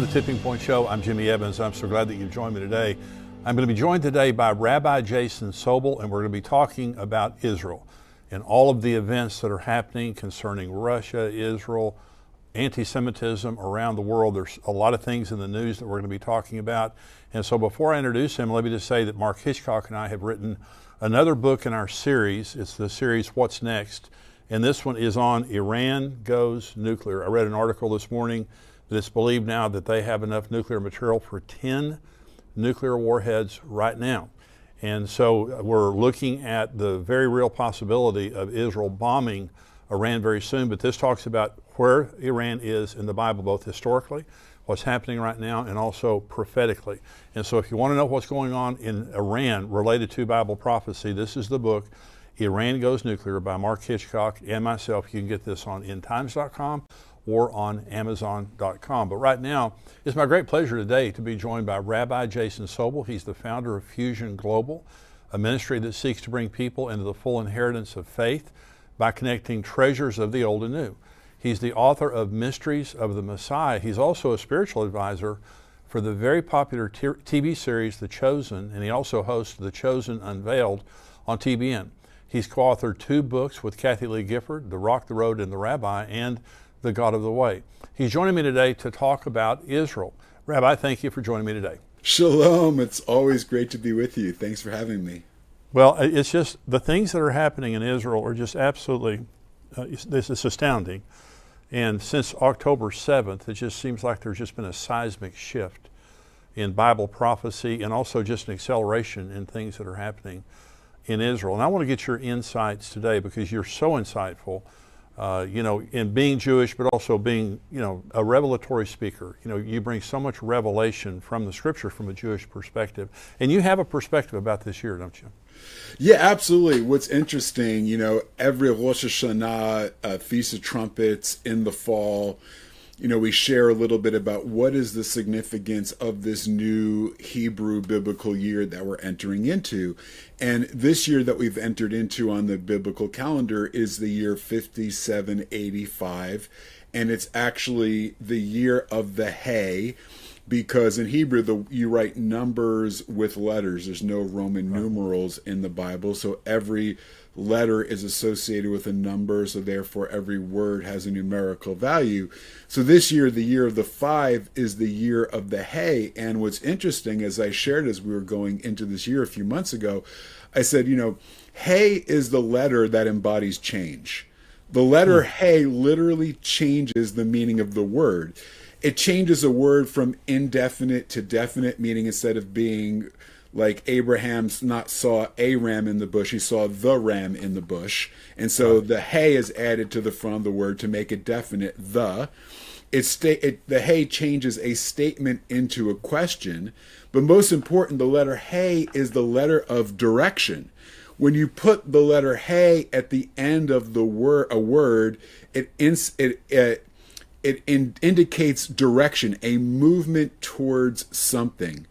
The Tipping Point Show. I'm Jimmy Evans. I'm so glad that you've joined me today. I'm going to be joined today by Rabbi Jason Sobel, and we're going to be talking about Israel and all of the events that are happening concerning Russia, Israel, anti-Semitism around the world. There's a lot of things in the news that we're going to be talking about. And so before I introduce him, let me just say that Mark Hitchcock and I have written another book in our series. It's the series What's Next? And this one is on Iran Goes Nuclear. I read an article this morning that it's believed now that they have enough nuclear material for 10 nuclear warheads right now. And so we're looking at the very real possibility of Israel bombing Iran very soon. But this talks about where Iran is in the Bible, both historically, what's happening right now, and also prophetically. And so if you want to know what's going on in Iran related to Bible prophecy, this is the book, Iran Goes Nuclear, by Mark Hitchcock and myself. You can get this on endtimes.com or on amazon.com. But right now, it's my great pleasure today to be joined by Rabbi Jason Sobel. He's the founder of Fusion Global, a ministry that seeks to bring people into the full inheritance of faith by connecting treasures of the old and new. He's the author of Mysteries of the Messiah. He's also a spiritual advisor for the very popular TV series The Chosen, and he also hosts The Chosen Unveiled on TBN. He's co-authored 2 books with Kathy Lee Gifford, The Rock, the Road, and the Rabbi, and The God of the Way. He's joining me today to talk about Israel. Rabbi, thank you for joining me today. Shalom. It's always great to be with you. Thanks for having me. Well, it's just the things that are happening in Israel are just absolutely, this is astounding. And since October 7th, it just seems like there's just been a seismic shift in Bible prophecy and also just an acceleration in things that are happening in Israel. And I want to get your insights today because you're so insightful, in being Jewish, but also being, a revelatory speaker. You bring so much revelation from the scripture from a Jewish perspective. And you have a perspective about this year, don't you? Yeah, absolutely. What's interesting, every Rosh Hashanah, Feast of Trumpets in the fall, we share a little bit about what is the significance of this new Hebrew biblical year that we're entering into. And this year that we've entered into on the biblical calendar is the year 5785. And it's actually the year of the hay, because in Hebrew, you write numbers with letters. There's no Roman numerals in the Bible. So every letter is associated with a number, so therefore every word has a numerical value. So this year, the year of the 5 is the year of the hay. And what's interesting, as I shared as we were going into this year a few months ago, I said, hay is the letter that embodies change. The letter hay literally changes the meaning of the word. It changes a word from indefinite to definite, meaning instead of being like Abraham's not saw a ram in the bush, he saw the ram in the bush. And so the hay is added to the front of the word to make it definite, the. The hay changes a statement into a question. But most important, the letter hay is the letter of direction. When you put the letter hay at the end of a word, it indicates direction, a movement towards something.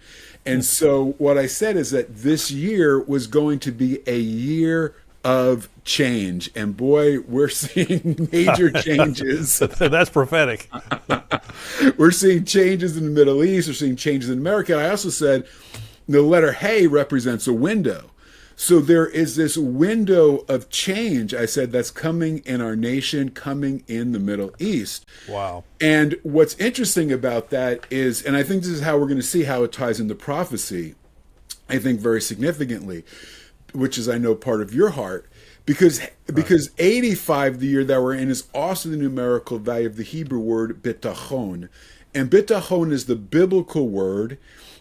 And so what I said is that this year was going to be a year of change. And boy, we're seeing major changes. That's prophetic. We're seeing changes in the Middle East. We're seeing changes in America. I also said the letter hay represents a window. So there is this window of change, I said, that's coming in our nation, coming in the Middle East. Wow. And what's interesting about that is, and I think this is how we're going to see how it ties into prophecy, I think very significantly, which is, I know, part of your heart, because 85, the year that we're in, is also the numerical value of the Hebrew word bitachon. And bitachon is the biblical word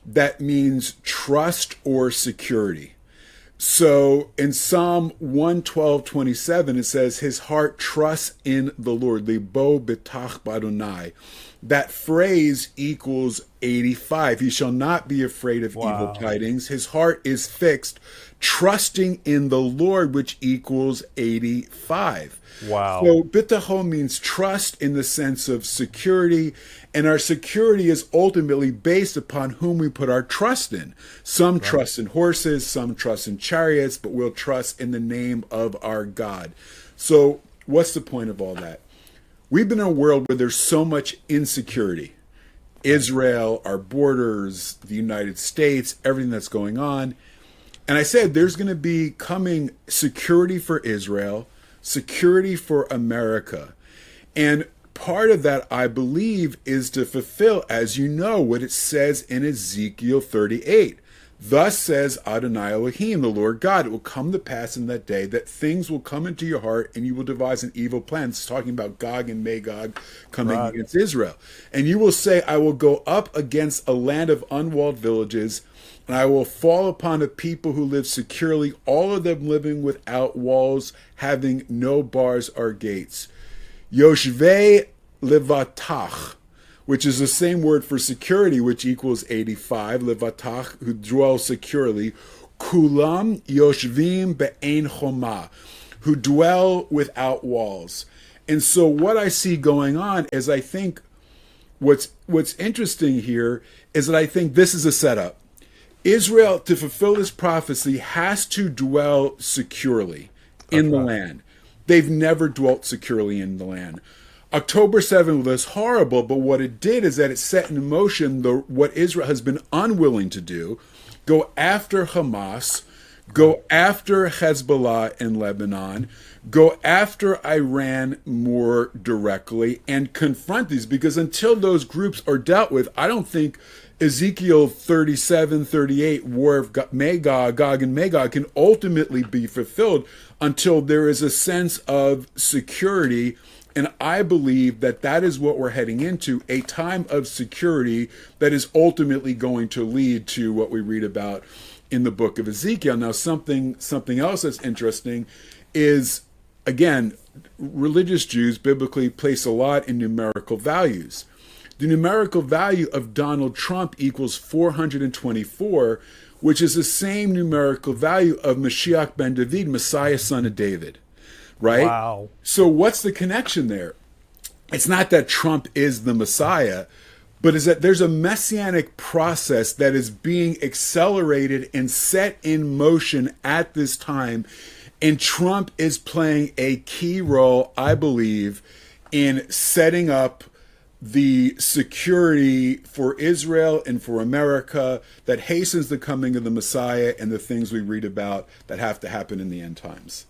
that means trust or security. So in Psalm 112:27, it says, his heart trusts in the Lord. Libo betach b'Adonai. That phrase equals 85. He shall not be afraid of evil tidings. His heart is fixed, trusting in the Lord, which equals 85. Wow. So bitachon means trust in the sense of security, and our security is ultimately based upon whom we put our trust in. Some trust in horses, some trust in chariots, but we'll trust in the name of our God. So what's the point of all that? We've been in a world where there's so much insecurity. Israel, our borders, the United States, everything that's going on. And I said there's going to be coming security for Israel, security for America. And part of that, I believe, is to fulfill, as you know, what it says in Ezekiel 38. Thus says Adonai Elohim, the Lord God, it will come to pass in that day that things will come into your heart and you will devise an evil plan. It's talking about Gog and Magog coming against Israel. And you will say, I will go up against a land of unwalled villages, and I will fall upon a people who live securely, all of them living without walls, having no bars or gates. Yoshvei Levatach, which is the same word for security, which equals 85, Levatach, who dwell securely, Kulam Yoshvim Be'ein Choma, who dwell without walls. And so what I see going on is, I think what's interesting here is that I think this is a setup. Israel, to fulfill this prophecy, has to dwell securely in the land. They've never dwelt securely in the land. October 7th was horrible, but what it did is that it set in motion what Israel has been unwilling to do: go after Hamas, go after Hezbollah in Lebanon, go after Iran more directly, and confront these. Because until those groups are dealt with, I don't think Ezekiel 37, 38, war of Gog and Magog, can ultimately be fulfilled until there is a sense of security. And I believe that that is what we're heading into, a time of security that is ultimately going to lead to what we read about in the book of Ezekiel. Now, something else that's interesting is, again, religious Jews biblically place a lot in numerical values. The numerical value of Donald Trump equals 424, which is the same numerical value of Mashiach ben David, Messiah, son of David. Right? Wow. So what's the connection there? It's not that Trump is the Messiah, but is that there's a messianic process that is being accelerated and set in motion at this time. And Trump is playing a key role, I believe, in setting up the security for Israel and for America that hastens the coming of the Messiah and the things we read about that have to happen in the end times.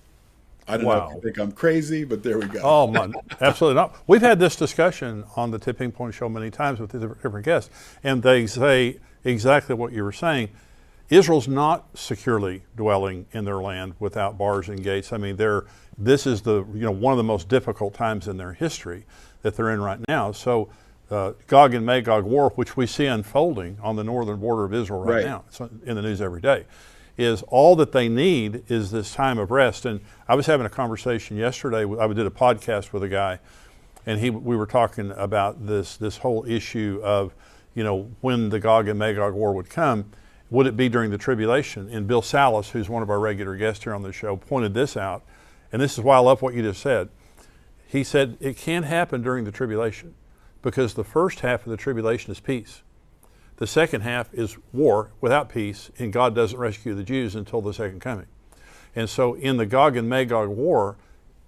I don't know if you think I'm crazy, but there we go. Oh, man, absolutely not. We've had this discussion on the Tipping Point Show many times with different guests, and they say exactly what you were saying. Israel's not securely dwelling in their land without bars and gates. I mean, this is one of the most difficult times in their history that they're in right now. So Gog and Magog war, which we see unfolding on the northern border of Israel right now, it's in the news every day, is all that they need is this time of rest. And I was having a conversation yesterday. I did a podcast with a guy, and we were talking about this whole issue of, when the Gog and Magog war would come. Would it be during the tribulation? And Bill Salas, who's one of our regular guests here on the show, pointed this out. And this is why I love what you just said. He said it can't happen during the tribulation because the first half of the tribulation is peace. The second half is war without peace, and God doesn't rescue the Jews until the second coming. And so in the Gog and Magog war,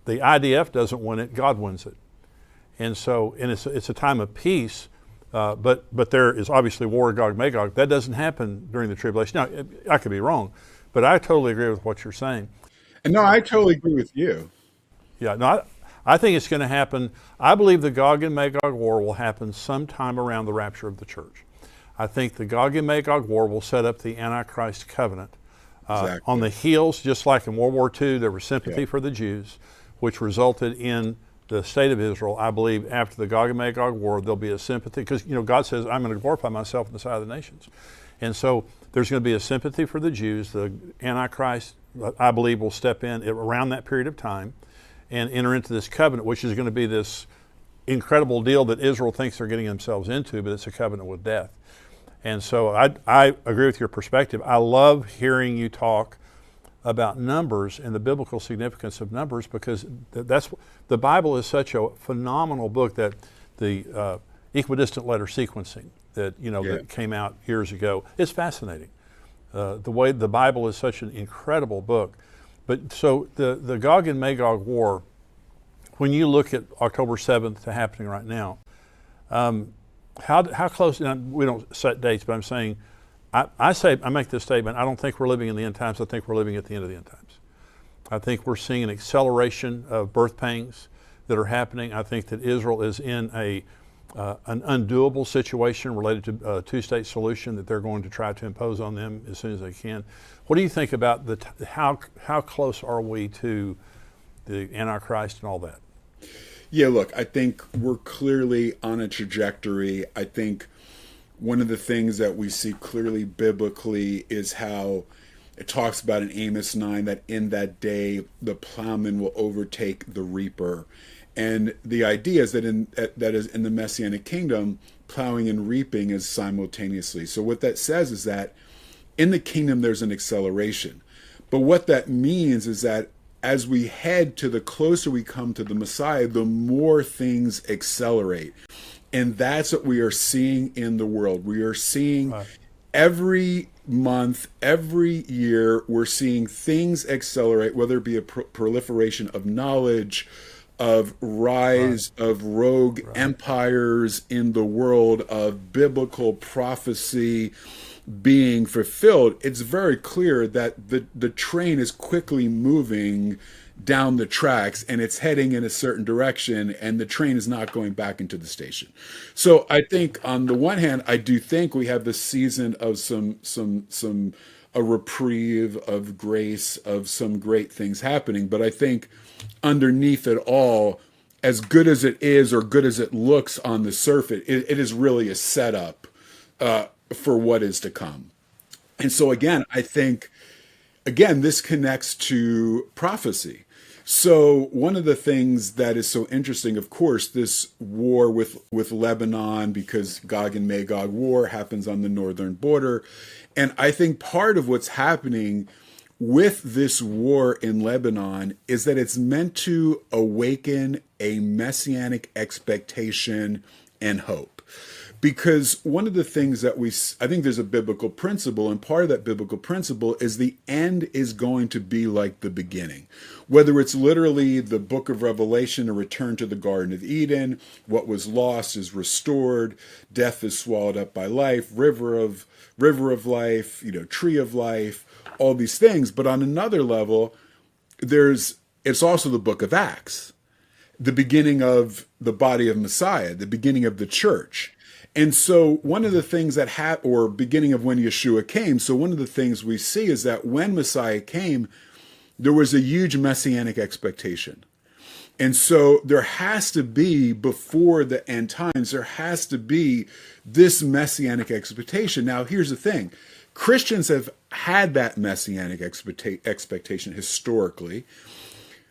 the IDF doesn't win it, God wins it. And so it's a time of peace, but there is obviously war, Gog, Magog. That doesn't happen during the tribulation. Now, I could be wrong, but I totally agree with what you're saying. And no, I totally agree with you. Yeah, no, I think it's going to happen. I believe the Gog and Magog war will happen sometime around the rapture of the church. I think the Gog and Magog war will set up the Antichrist covenant. Exactly. On the heels, just like in World War II, there was sympathy for the Jews, which resulted in the state of Israel. I believe after the Gog and Magog war, there'll be a sympathy, because God says, I'm going to glorify myself in the sight of the nations. And so there's going to be a sympathy for the Jews. The Antichrist, I believe, will step in around that period of time and enter into this covenant, which is going to be this incredible deal that Israel thinks they're getting themselves into, but it's a covenant with death. And so I agree with your perspective. I love hearing you talk about numbers and the biblical significance of numbers, because the Bible is such a phenomenal book, that the equidistant letter sequencing that came out years ago is fascinating. The way the Bible is such an incredible book. But so the Gog and Magog war, when you look at October 7th happening right now, how close? And we don't set dates, but I'm saying, I make this statement. I don't think we're living in the end times. I think we're living at the end of the end times. I think we're seeing an acceleration of birth pangs that are happening. I think that Israel is in an undoable situation related to a two-state solution that they're going to try to impose on them as soon as they can. What do you think about how close are we to the Antichrist and all that? Yeah, look, I think we're clearly on a trajectory. I think one of the things that we see clearly biblically is how it talks about in Amos 9 that in that day the plowman will overtake the reaper. And the idea is that in the Messianic kingdom, plowing and reaping is simultaneously. So what that says is that in the kingdom there's an acceleration. But what that means is that as we head to the closer we come to the Messiah, the more things accelerate. And that's what we are seeing in the world. We are seeing every month, every year, we're seeing things accelerate, whether it be a proliferation of knowledge, of rise of rogue empires in the world, of biblical prophecy being fulfilled. It's very clear that the train is quickly moving down the tracks and it's heading in a certain direction, and the train is not going back into the station. So I think on the one hand, I do think we have this season of a reprieve of grace, of some great things happening. But I think underneath it all, as good as it is or good as it looks on the surface, it is really a setup for what is to come. And so again, I think, this connects to prophecy. So one of the things that is so interesting, of course, this war with Lebanon, because Gog and Magog war happens on the northern border. And I think part of what's happening with this war in Lebanon is that it's meant to awaken a messianic expectation and hope. Because one of the things that I think there's a biblical principle, and part of that biblical principle is the end is going to be like the beginning. Whether it's literally the book of Revelation, a return to the Garden of Eden, what was lost is restored, death is swallowed up by life, river of life, tree of life, all these things. But on another level, it's also the book of Acts, the beginning of the body of Messiah, the beginning of the church. And so one of the things or beginning of when Yeshua came, so one of the things we see is that when Messiah came, there was a huge messianic expectation. And so there has to be, before the end times, there has to be this messianic expectation. Now, here's the thing. Christians have had that messianic expectation historically,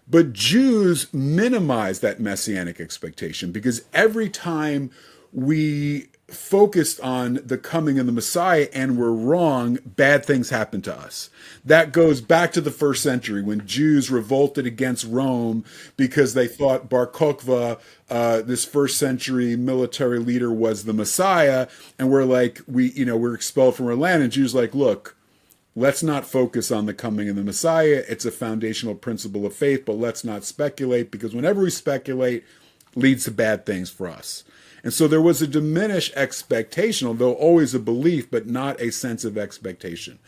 but Jews minimize that messianic expectation, because every time we focused on the coming of the Messiah and we're wrong, bad things happen to us. That goes back to the first century when Jews revolted against Rome because they thought Bar Kokhba, this first century military leader, was the Messiah. And we're expelled from our land. And Jews like, look, let's not focus on the coming of the Messiah. It's a foundational principle of faith, but let's not speculate, because whenever we speculate, it leads to bad things for us. And so there was a diminished expectation, although always a belief, but not a sense of expectation,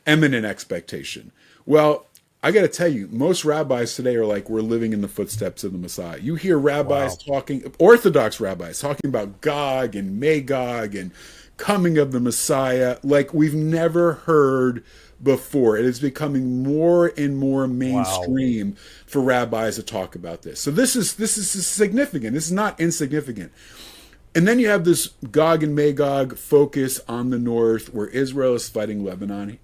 eminent expectation. Well, I got to tell you, most rabbis today are like, we're living in the footsteps of the Messiah. You hear rabbis talking, Orthodox rabbis talking about Gog and Magog and coming of the Messiah like we've never heard before. It is becoming more and more mainstream for rabbis to talk about this. So this is significant. This is not insignificant. And then you have this Gog and Magog focus on the north, where Israel is fighting Lebanon.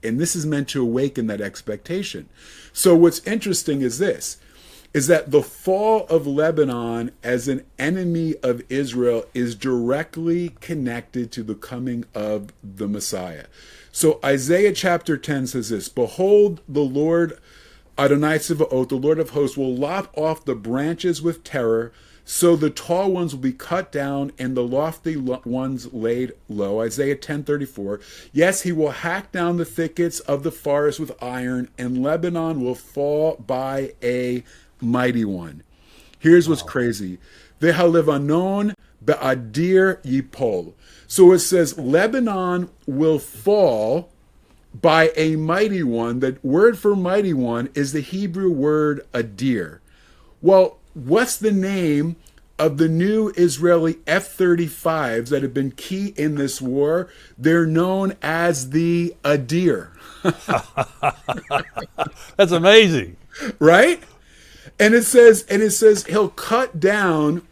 And this is meant to awaken that expectation. So what's interesting is that the fall of Lebanon as an enemy of Israel is directly connected to the coming of the Messiah. So Isaiah chapter 10 says this: "Behold, the Lord Adonai Tzevaot, the Lord of hosts, will lop off the branches with terror, so the tall ones will be cut down and the lofty ones laid low." Isaiah 10:34. "Yes, he will hack down the thickets of the forest with iron, and Lebanon will fall by a mighty one." Here's what's crazy. "Vehalevanon be'adir yipol. So it says Lebanon will fall by a mighty one. The word for mighty one is the Hebrew word adir. Well, what's the name of the new Israeli F-35s that have been key in this war? They're known as the Adir. That's amazing. Right? And it says he'll cut down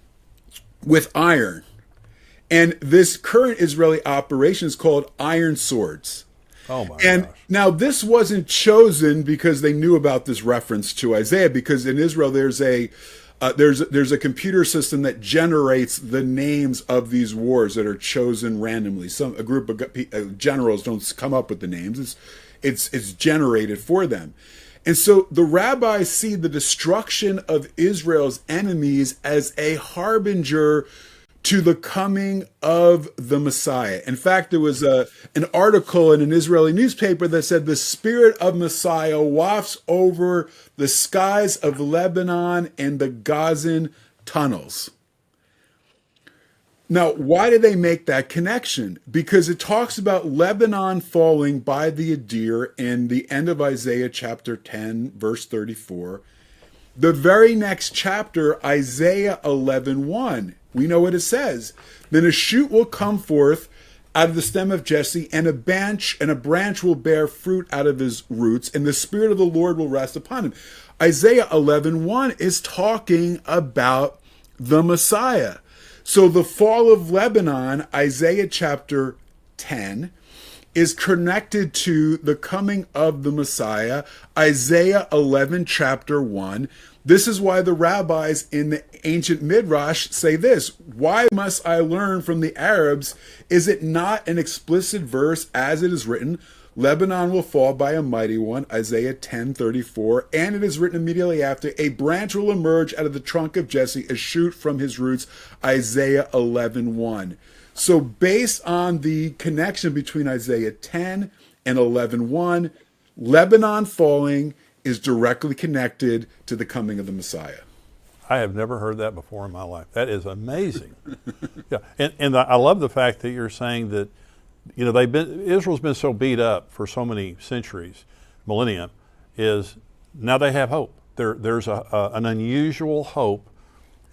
with iron. And this current Israeli operation is called Iron Swords. Oh my And gosh. now this wasn't chosen because they knew about this reference to Isaiah, because in Israel there's a computer system that generates the names of these wars that are chosen randomly. A group of generals don't come up with the names. It's generated for them. And so the rabbis see the destruction of Israel's enemies as a harbinger to the coming of the Messiah. In fact, there was an article in an Israeli newspaper that said the spirit of Messiah wafts over the skies of Lebanon and the Gazan tunnels. Now, why do they make that connection? Because it talks about Lebanon falling by the Adir in the end of Isaiah chapter 10, verse 34. The very next chapter, Isaiah 11:1, we know what it says. Then a shoot will come forth out of the stem of Jesse, and a branch will bear fruit out of his roots, and the Spirit of the Lord will rest upon him. Isaiah 11:1 is talking about the Messiah. So the fall of Lebanon, Isaiah chapter 10, is connected to the coming of the Messiah, Isaiah 11, chapter 1. This is why the rabbis in the ancient Midrash say this: why must I learn from the Arabs? Is it not an explicit verse as it is written, Lebanon will fall by a mighty one, Isaiah 10:34, and it is written immediately after, a branch will emerge out of the trunk of Jesse, a shoot from his roots, Isaiah 11:1. So based on the connection between Isaiah 10 and 11:1, Lebanon falling is directly connected to the coming of the Messiah. I have never heard that before in my life. That is amazing. Yeah, and I love the fact that you're saying that, you know, Israel's been so beat up for so many centuries, millennia, is now they have hope. There's an unusual hope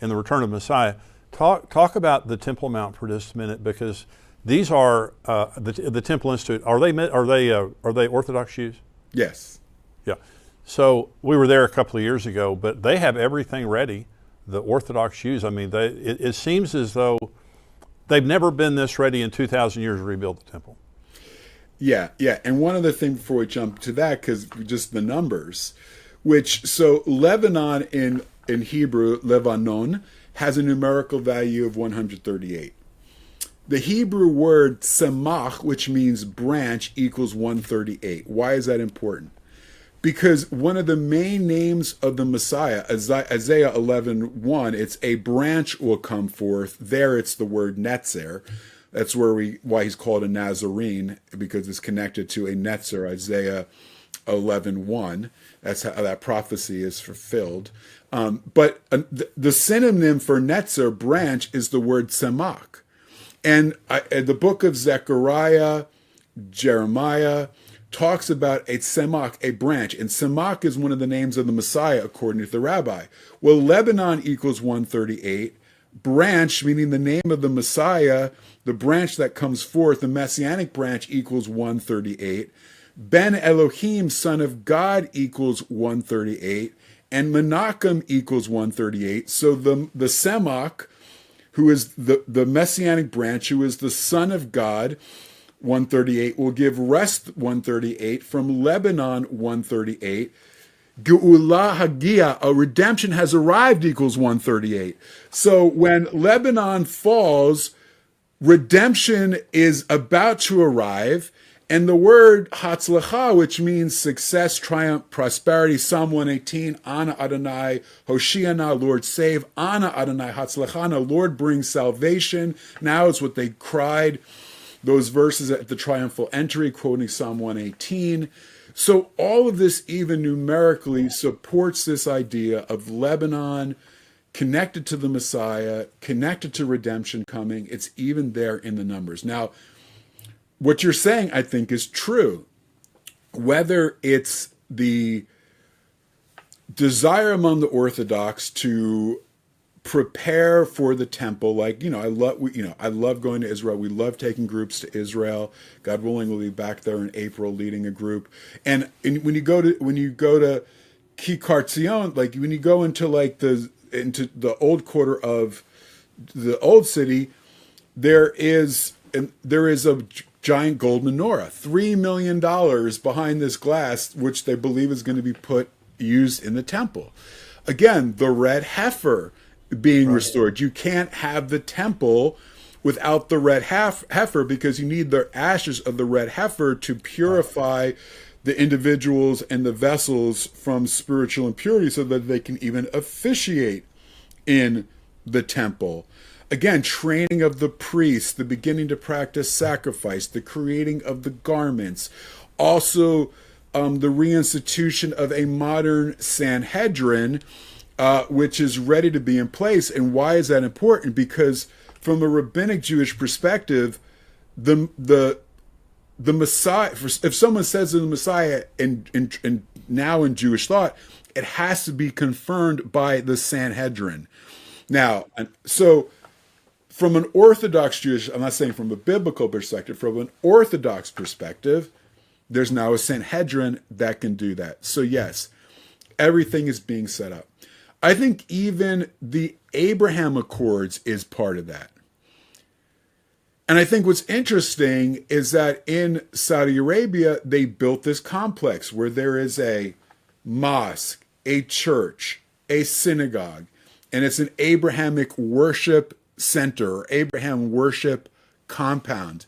in the return of Messiah. Talk about the Temple Mount for just a minute, because these are the Temple Institute. Are they Orthodox Jews? Yes. Yeah. So we were there a couple of years ago, but they have everything ready. The Orthodox Jews. I mean, it seems as though they've never been this ready in 2,000 years to rebuild the temple. Yeah. And one other thing before we jump to that, because just the numbers, so Lebanon in Hebrew, Levanon, has a numerical value of 138. The Hebrew word semach, which means branch, equals 138. Why is that important? Because one of the main names of the Messiah, Isaiah 11:1, it's a branch will come forth. There it's the word netzer. That's why he's called a Nazarene, because it's connected to a netzer, Isaiah 11:1. That's how that prophecy is fulfilled. But the synonym for netzer, branch, is the word semach. And the book of Zechariah, Jeremiah, talks about a semach, a branch. And semach is one of the names of the Messiah, according to the rabbi. Well, Lebanon equals 138. Branch, meaning the name of the Messiah, the branch that comes forth, the messianic branch, equals 138. Ben Elohim, son of God, equals 138. And Menachem equals 138. So the semach, who is the messianic branch, who is the son of God, 138, will give rest, 138, from Lebanon, 138. Geula Hagia, a redemption has arrived, equals 138. So when Lebanon falls, redemption is about to arrive. And the word Hatzlacha, which means success, triumph, prosperity, Psalm 118, Ana Adonai, Hoshiana, Lord save, Ana Adonai, Hatzlachana, Lord bring salvation. Now it's what they cried, those verses at the triumphal entry, quoting Psalm 118. So all of this, even numerically, supports this idea of Lebanon connected to the Messiah, connected to redemption coming. It's even there in the numbers. Now, what you're saying, I think, is true. Whether it's the desire among the Orthodox to prepare for the temple, like, I love going to Israel. We love taking groups to Israel. God willing, we'll be back there in April leading a group. And when you go to Kikartzion, like when you go into the old quarter of the old city, there is a giant gold menorah, $3 million behind this glass, which they believe is going to be used in the temple. Again, the red heifer being restored. You can't have the temple without the red heifer, because you need the ashes of the red heifer to purify the individuals and the vessels from spiritual impurity so that they can even officiate in the temple. Again, training of the priests, the beginning to practice sacrifice, the creating of the garments, also the reinstitution of a modern Sanhedrin, which is ready to be in place. And why is that important? Because from a rabbinic Jewish perspective, the Messiah, if someone says the Messiah and now in Jewish thought, it has to be confirmed by the Sanhedrin. Now, so from an Orthodox Jewish, I'm not saying from a biblical perspective, from an Orthodox perspective, there's now a Sanhedrin that can do that. So yes, everything is being set up. I think even the Abraham Accords is part of that. And I think what's interesting is that in Saudi Arabia, they built this complex where there is a mosque, a church, a synagogue, and it's an Abrahamic worship center or Abraham worship compound.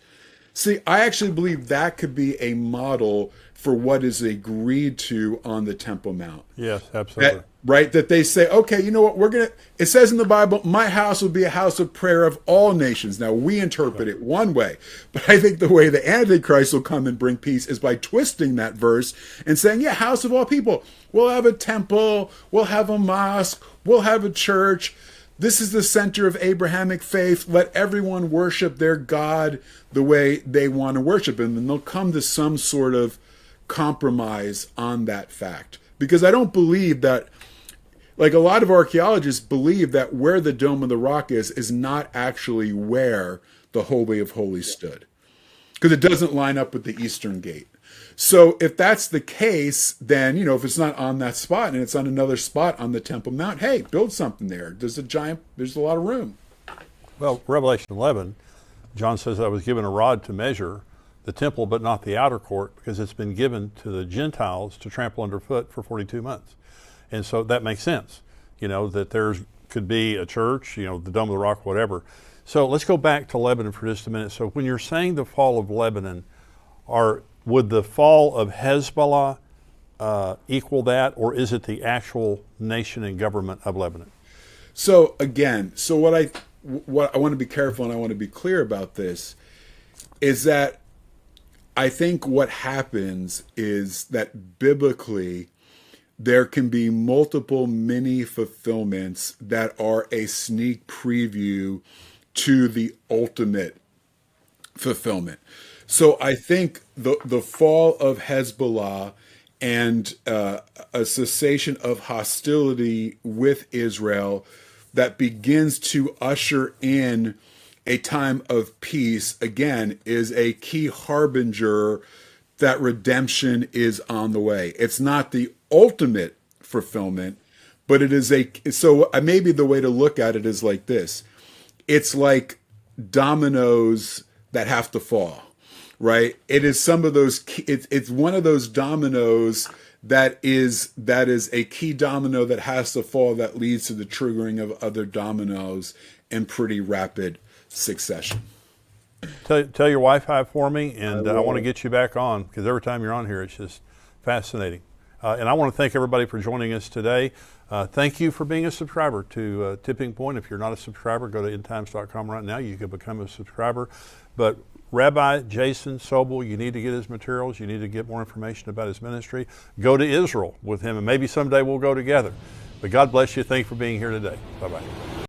See, I actually believe that could be a model for what is agreed to on the Temple Mount. Yes, absolutely. That they say, okay, you know what, it says in the Bible, my house will be a house of prayer of all nations. Now, we interpret it one way, but I think the way the Antichrist will come and bring peace is by twisting that verse and saying, yeah, house of all people. We'll have a temple, we'll have a mosque, we'll have a church. This is the center of Abrahamic faith. Let everyone worship their God the way they want to worship him. And they'll come to some sort of compromise on that fact. Because I don't believe that, like a lot of archaeologists believe that where the Dome of the Rock is not actually where the Holy of Holies stood. Because it doesn't line up with the Eastern Gate. So if that's the case, then, if it's not on that spot and it's on another spot on the Temple Mount, hey, build something there. There's a lot of room. Well, Revelation 11, John says, I was given a rod to measure the temple, but not the outer court, because it's been given to the Gentiles to trample underfoot for 42 months. And so that makes sense, that there could be a church, the Dome of the Rock, whatever. So let's go back to Lebanon for just a minute. So when you're saying the fall of Lebanon, would the fall of Hezbollah equal that, or is it the actual nation and government of Lebanon? So again, what I want to be careful and I want to be clear about this is that I think what happens is that biblically there can be multiple mini fulfillments that are a sneak preview to the ultimate fulfillment. So I think the fall of Hezbollah and a cessation of hostility with Israel that begins to usher in a time of peace, again, is a key harbinger that redemption is on the way. It's not the ultimate fulfillment, but it is so maybe the way to look at it is like this. It's like dominoes that have to fall. Right? It is some of those, it's one of those dominoes that is a key domino that has to fall that leads to the triggering of other dominoes in pretty rapid succession. Tell your wife hi for me, and I want to get you back on, because every time you're on here, it's just fascinating. And I want to thank everybody for joining us today. Thank you for being a subscriber to Tipping Point. If you're not a subscriber, go to endtimes.com right now. You can become a subscriber. But Rabbi Jason Sobel, you need to get his materials. You need to get more information about his ministry. Go to Israel with him, and maybe someday we'll go together. But God bless you. Thank you for being here today. Bye-bye.